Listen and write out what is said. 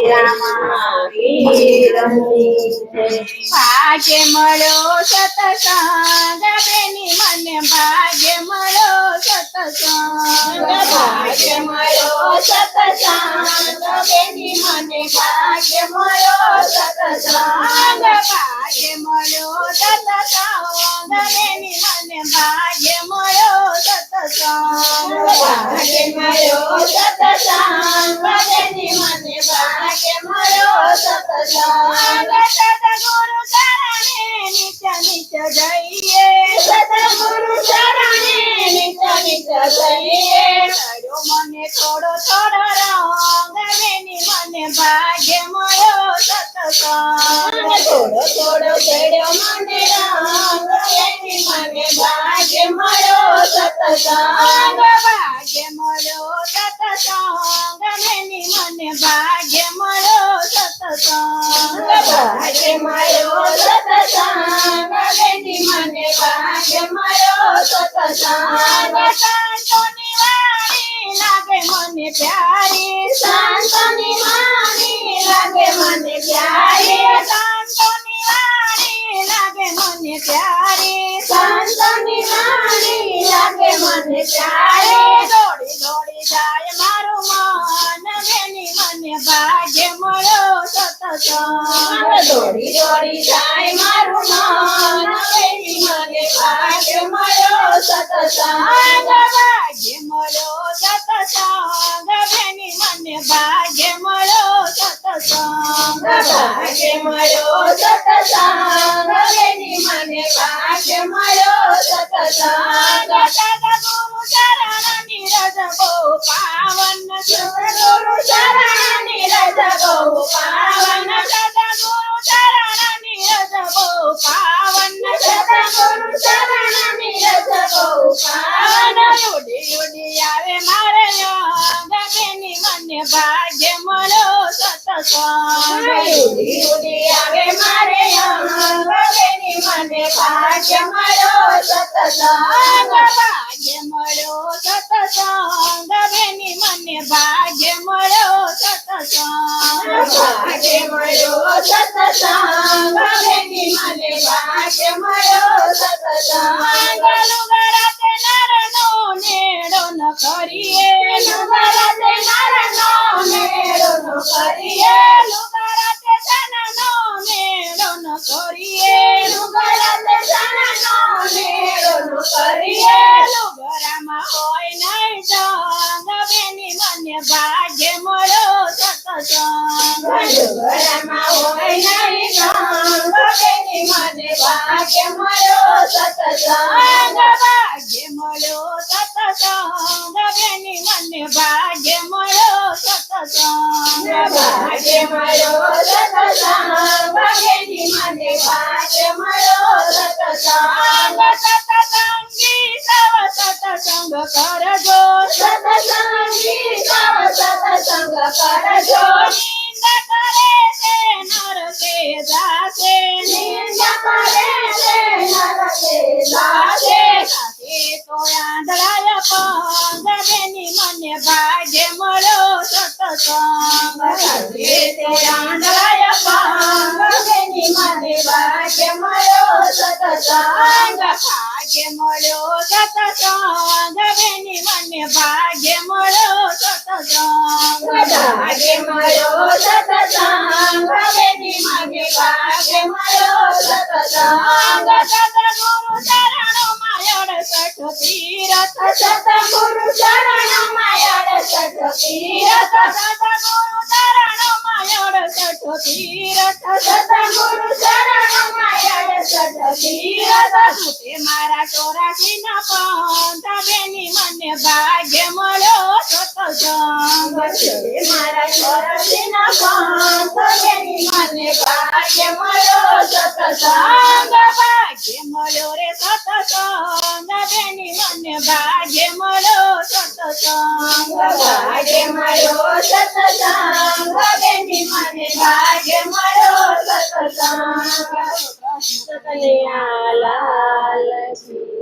મહાવીરની ભાગ્ય મળ્યો સતસંગ બેની મને ભાગ્ય મળ્યો સતસંગ ભાગ્ય મળ્યો સતસંગ બેની મને ભાગ્ય મળ્યો સતસંગ ભાગ્ય મળ્યો સતસંગ બેની મને ભાગ્ય મળ્યો સતસંગ ભાગ્ય મળ્યો સતસંગ બેની મને ભાગ્ય મળ્યો સતસંગ સતગુરુ ચરણે નિત્ય નિત્ય જઈએ સતગુરુ ચરણે નિત્ય નિત્ય જઈએ ચડ્યો મને થોડો થોડો રંગ બેની મને ભાગ્ય મળ્યો સતસંગ થોડો થોડો ચડ્યો મને રંગ બેની મને ભાગ્ય મળ્યો સતસંગ ભાગ્ય મળ્યો સતસંગ બેની મને ભાગ્ય મળ્યો સતસંગ ભાગ્ય મળ્યો સતસંગ બેની મને ભાગ્ય મળ્યો સતસંગ સંતોની વાણી લાગે મને પ્યારી સંતોની વાણી લાગે મને પ્યારી સંતોની વાણી લાગે મને પ્યારી સંતોની વાણી લાગે મને પ્યારી દોડી દોડી જાય મારું મન બેની મને ભાગ્ય મળ્યો સતસંગ દોડી દોડી જાય મારું મન બેની મને ભાગ્ય મળ્યો સતસંગ ભાગ્ય મળ્યો સતસંગ બેની મને ભાગ્ય મળ્યો સતસંગ ભાગ્ય મળ્યો સતસંગ બેની મને ભાગ્ય મળ્યો સતસંગ સદગુરુ ચરણ નીરજ બહુ પાવન સદગુરુ ચરણ નીરજ બહુ પાવન સદગુરુ ચરણ નીરજ બહુ પાવન સદગુરુ ચરણ નીરજ બહુ પાવન ઉડી ઉડી આવે મારે અંગ બેની મને ભાગ્ય મળ્યો સતસંગ ઉડી ઉડી આવે મારે અંગ બેની મને ભાગ્ય મળ્યો સતસંગ ભાગ્ય મળ્યો સતસંગ બેની મને ભાગ્ય મળ્યો સતસંગ ભાગ્ય મળ્યો સતસંગ બેની મને ભાગ્ય મળ્યો સતસંગ લુગડાતે નરનો નેડો ન કરીએ લુગડાતે નરનો નેડો ન કરીએ લુગડાતે જનનો નેડો ન કરીએ લુગડાતે જનનો નેડો ન કરીએ લુગડામાં હોય નહીં જંગ બેની મને ભાગ્ય મળ્યો સતસંગ લુગડામાં હોય નહીં જંગ બેની મને ભાગ્ય મળ્યો સતસંગ ભાગ્ય મળ્યો સતસંગ બેની મને ભાગ્ય મળ્યો સતસંગ ભાગ્ય મળ્યો સતસંગ બેની મને ભાગ્ય મળ્યો સતસંગ સતસંગી સવ સતસંગ કરજો સતસંગી સવ સતસંગ કરજો નિંદા કરે છે નર કે દાસે નિંદા કરે છે નર કે દાસે સાથે તો આંધળાય પંગ બેની મને ભાગ્ય મળ્યો સતસંગ સાથે તો આંધળાય પંગ બેની મને ભાગ્ય મળ્યો સતસંગ ભાગ્ય મળ્યો સતસંગ બેની મને ભાગ્ય મળ્યો સતસંગ ભાગ્ય મળ્યો સતસંગ બેની મને ભાગ્ય મળ્યો સતસંગ સતગુરુ ચરણો માં 68 તીરથ સતગુરુ ચરણો માં 68 તીરથ સતગુરુ ચરણો માં 68 તીરથ સતગુરુ ચરણો માં 68 તીરથ સુતે મારા 84 ના પંથ બેની મને ભાગ્ય મળ્યો સતસંગ સુતે મારા 84 ના પંથ બેની મને ભાગ્ય મળ્યો સતસંગ ભાગ્ય મળ્યો રે સતસંગ બેની મને ભાગ્ય મળ્યો સતસંગ ભાગ્ય મળ્યો સતસંગ બેની મને ભાગ્ય મળ્યો સતસંગ કનૈયા લાલ કી